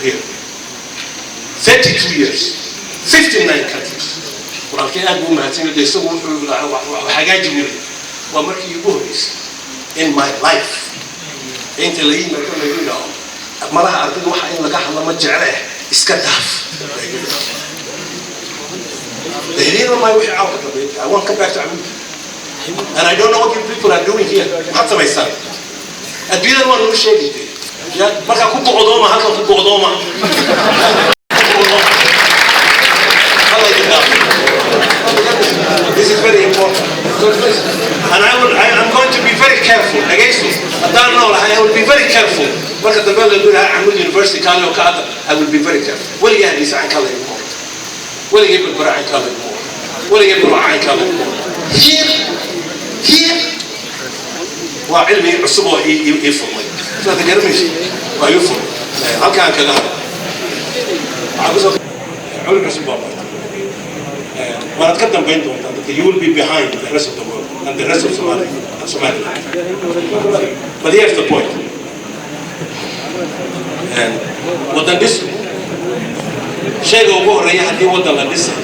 here. 32 years, 59 countries. ولكن أنا بقول ما هتسمع ده سو حاجات جميلة. وأمريكا يقوليس in my life. أنت اللي هي ما كنا يقولنا. مرة أرتدي واحد إن لقاح الله ما جعله إسكتاف. They didn't my way out of it. I want to come back to America. And I don't know what you people are doing here. حتى ما يصير. أدري أنا ما نمشي كده. يا بقى كوكو قدومة حتى كوكو قدومة. This is very important. And I'm going to be very careful against this. I will be very careful. Marka dambe la yiraahdo Ahmed University Kano Kaada, I will be very careful. Waliga hadis aan kala imo. Waliga bilbara aan kala imo. Waliga bilbara aan kala imo. Here waa cilmi cusub oo ii furmay. Sida garmaysi waa ii furmay. Halkaan kaga عاوز علم cusub baa bartay. Waad ka dambeyn doontaa. You will be behind the rest of the world and the rest of Somalia. But here's the point. And what the this شيء هو رأيه هدي وضع للنساء